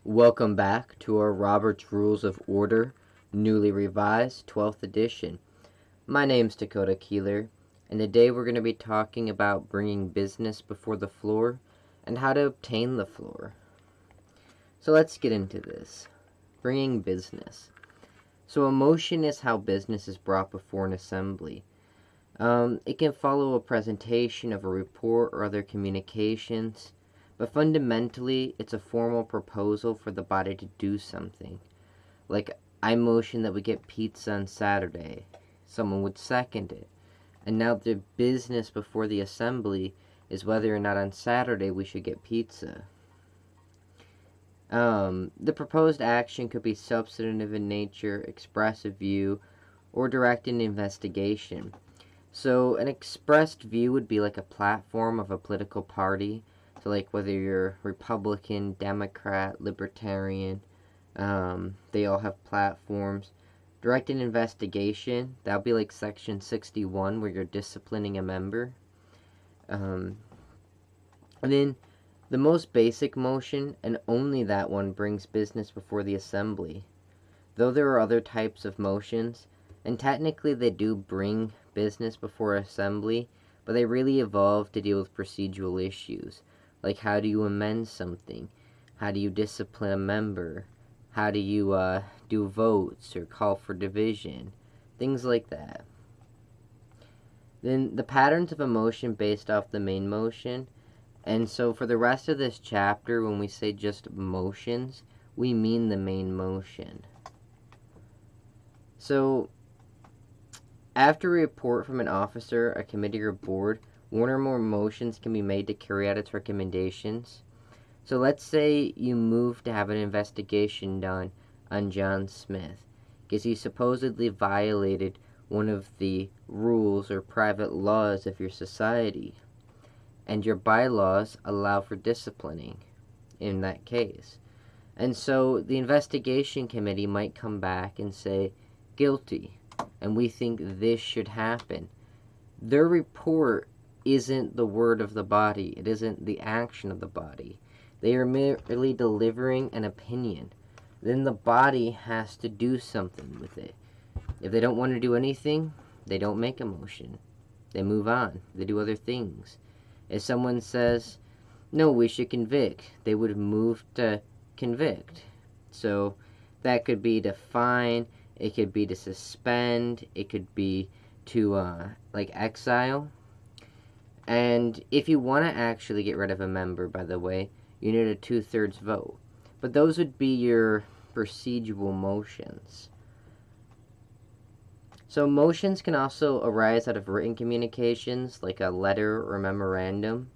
Welcome back to our Robert's Rules of Order, newly revised, 12th edition. My name's DakotaJKeeler, and today we're going to be talking about bringing business before the floor and how to obtain the floor. So let's get into this. Bringing business. So a motion is how business is brought before an assembly. It can follow a presentation of a report or other communications, but fundamentally, it's a formal proposal for the body to do something. Like, I motion that we get pizza on Saturday. Someone would second it. And now the business before the assembly is whether or not on Saturday we should get pizza. The proposed action could be substantive in nature, express a view, or direct an investigation. So an expressed view would be like a platform of a political party. So like whether you're Republican, Democrat, Libertarian, they all have platforms. Direct an investigation, that would be like Section 61 where you're disciplining a member. And then the most basic motion, and only that one, brings business before the assembly. Though there are other types of motions, and technically they do bring business before assembly, but they really evolve to deal with procedural issues. Like, how do you amend something? How do you discipline a member? How do you do votes or call for division? Things like that. Then the patterns of a motion based off the main motion. And so for the rest of this chapter, when we say just motions, we mean the main motion. So after a report from an officer, a committee, or board, one or more motions can be made to carry out its recommendations. So let's say you move to have an investigation done on John Smith because he supposedly violated one of the rules or private laws of your society, and your bylaws allow for disciplining in that case. And so the investigation committee might come back and say, guilty, and we think this should happen. Their report isn't the word of the body. It isn't the action of the body. They are merely delivering an opinion. Then the body has to do something with it. If they don't want to do anything, they don't make a motion. They move on. They do other things. If someone says, no, we should convict, they would move to convict. So that could be to fine, it could be to suspend, it could be to like exile. And if you want to actually get rid of a member, by the way, you need a 2/3 vote. But those would be your procedural motions. So motions can also arise out of written communications, like a letter or memorandum.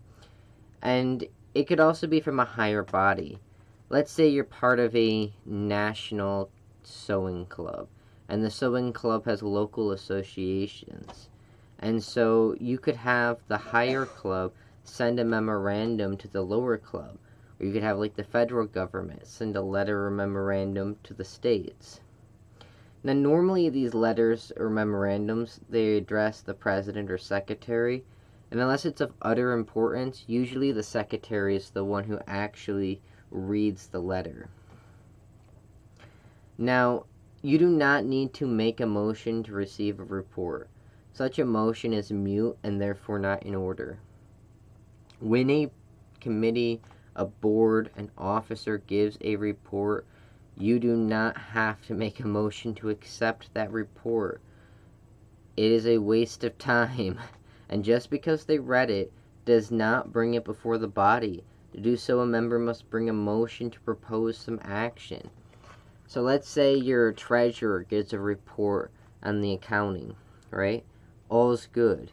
And it could also be from a higher body. Let's say you're part of a national sewing club, and the sewing club has local associations. And so you could have the higher club send a memorandum to the lower club. Or you could have like the federal government send a letter or memorandum to the states. Now normally these letters or memorandums, they address the president or secretary. And unless it's of utter importance, usually the secretary is the one who actually reads the letter. Now, you do not need to make a motion to receive a report. Such a motion is mute and therefore not in order. When a committee, a board, an officer gives a report, you do not have to make a motion to accept that report. It is a waste of time, and just because they read it does not bring it before the body. To do so, a member must bring a motion to propose some action. So let's say your treasurer gives a report on the accounting, right? All's good.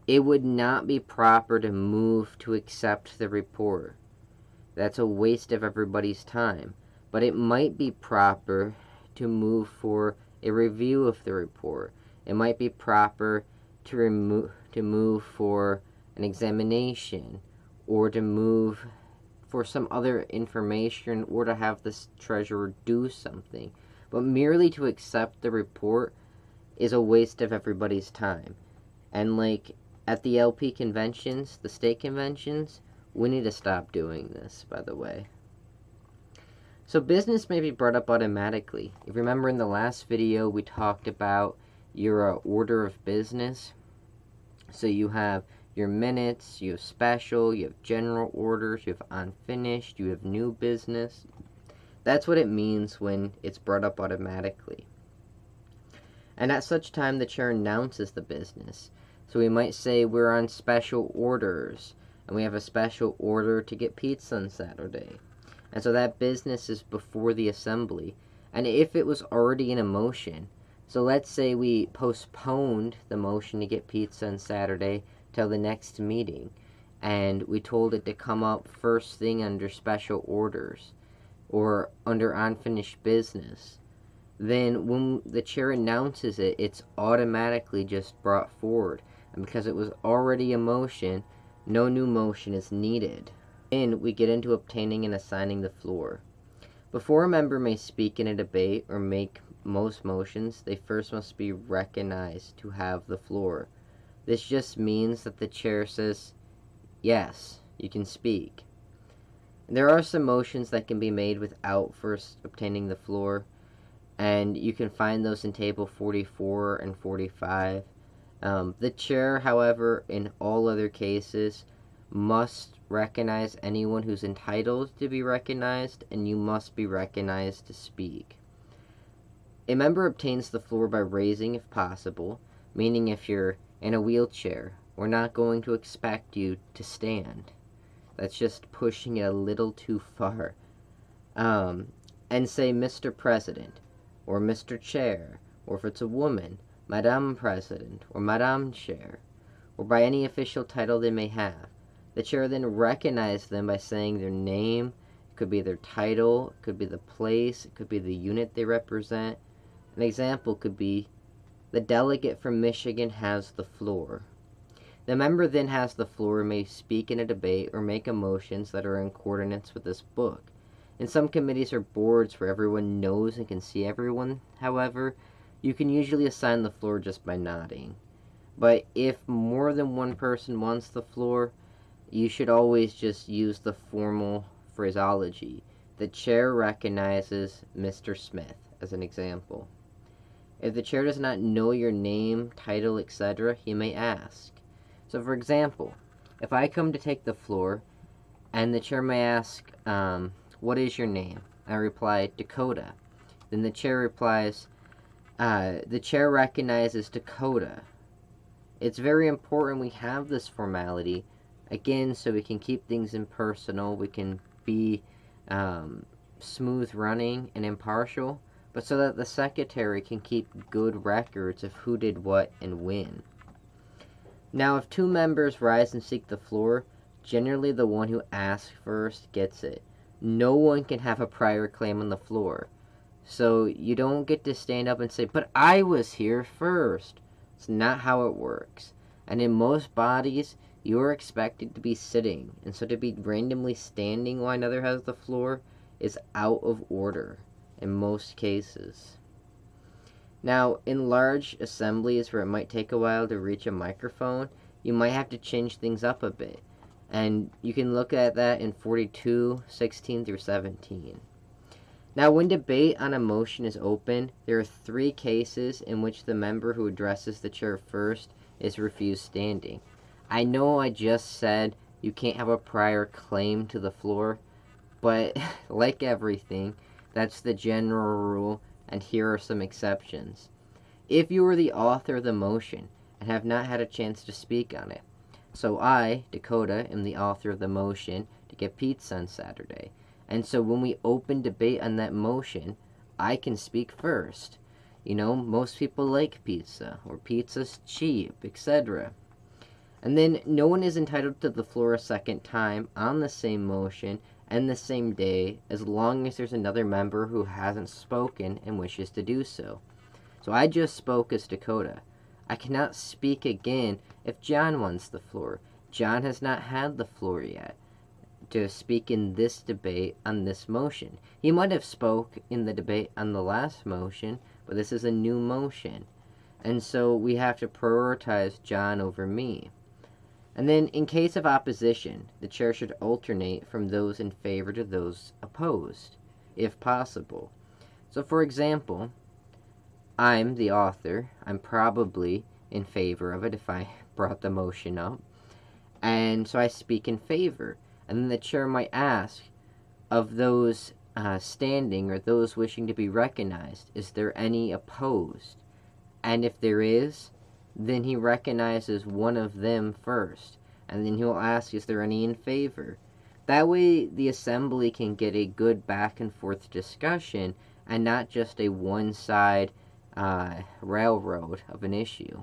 It would not be proper to move to accept the report. That's a waste of everybody's time. But it might be proper to move for a review of the report. It might be proper to move for an examination, or to move for some other information, or to have the treasurer do something. But merely to accept the report is a waste of everybody's time. And like at the LP conventions, the state conventions, we need to stop doing this, by the way. So business may be brought up automatically. If you remember in the last video, we talked about your order of business. So you have your minutes, you have special, you have general orders, you have unfinished, you have new business. That's what it means when it's brought up automatically. And at such time, the chair announces the business. So we might say we're on special orders, and we have a special order to get pizza on Saturday. And so that business is before the assembly. And if it was already in a motion, so let's say we postponed the motion to get pizza on Saturday till the next meeting, and we told it to come up first thing under special orders or under unfinished business, then when the chair announces it, it's automatically just brought forward. And because it was already a motion, no new motion is needed. Then we get into obtaining and assigning the floor. Before a member may speak in a debate or make most motions, they first must be recognized to have the floor. This just means that the chair says, yes, you can speak. There are some motions that can be made without first obtaining the floor, and you can find those in table 44 and 45. The chair, however, in all other cases, must recognize anyone who's entitled to be recognized, and you must be recognized to speak. A member obtains the floor by raising if possible, meaning if you're in a wheelchair, we're not going to expect you to stand. That's just pushing it a little too far. And say Mr. President, or Mr. Chair, or if it's a woman, Madame President, or Madame Chair, or by any official title they may have. The chair then recognizes them by saying their name. It could be their title, it could be the place, it could be the unit they represent. An example could be, the delegate from Michigan has the floor. The member then has the floor and may speak in a debate or make motions that are in coordinates with this book. In some committees or boards where everyone knows and can see everyone, however, you can usually assign the floor just by nodding. But if more than one person wants the floor, you should always just use the formal phraseology. The chair recognizes Mr. Smith, as an example. If the chair does not know your name, title, etc., he may ask. So for example, if I come to take the floor, and the chair may ask, what is your name? I reply, Dakota. Then the chair replies, the chair recognizes Dakota. It's very important we have this formality, again, so we can keep things impersonal, we can be smooth running and impartial, but so that the secretary can keep good records of who did what and when. Now, if two members rise and seek the floor, generally the one who asks first gets it. No one can have a prior claim on the floor. So you don't get to stand up and say, but I was here first. It's not how it works. And in most bodies, you are expected to be sitting, and so to be randomly standing while another has the floor is out of order in most cases. Now, in large assemblies where it might take a while to reach a microphone, you might have to change things up a bit. And you can look at that in 42, 16 through 17. Now, when debate on a motion is open, there are 3 cases in which the member who addresses the chair first is refused standing. I know I just said you can't have a prior claim to the floor, but like everything, that's the general rule, and here are some exceptions. If you are the author of the motion and have not had a chance to speak on it, so I, Dakota, am the author of the motion to get pizza on Saturday, and so when we open debate on that motion, I can speak first. You know, most people like pizza, or pizza's cheap, etc. And then no one is entitled to the floor a second time on the same motion and the same day, as long as there's another member who hasn't spoken and wishes to do so. So I just spoke as Dakota. I cannot speak again if John wants the floor. John has not had the floor yet to speak in this debate on this motion. He might have spoke in the debate on the last motion, but this is a new motion. And so we have to prioritize John over me. And then, in case of opposition, the chair should alternate from those in favor to those opposed. if possible. So for example, I'm the author. I'm probably in favor of it if I brought the motion up. And so I speak in favor. And then the chair might ask, of those standing or those wishing to be recognized, is there any opposed? And if there is, then he recognizes one of them first. And then he'll ask, is there any in favor? That way the assembly can get a good back and forth discussion and not just a one-side railroad of an issue.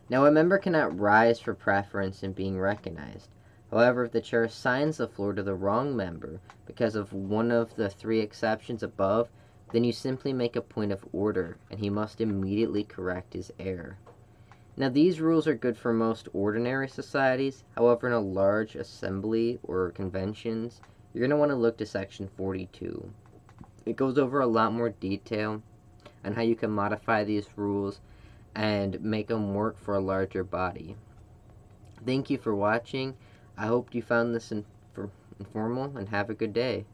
Now, a member cannot rise for preference in being recognized. However, if the chair assigns the floor to the wrong member because of one of the three exceptions above, then you simply make a point of order, and he must immediately correct his error. Now, these rules are good for most ordinary societies. However, in a large assembly or conventions, you're going to want to look to Section 42. It goes over a lot more detail on how you can modify these rules and make them work for a larger body. Thank you for watching. I hope you found this informal, and have a good day.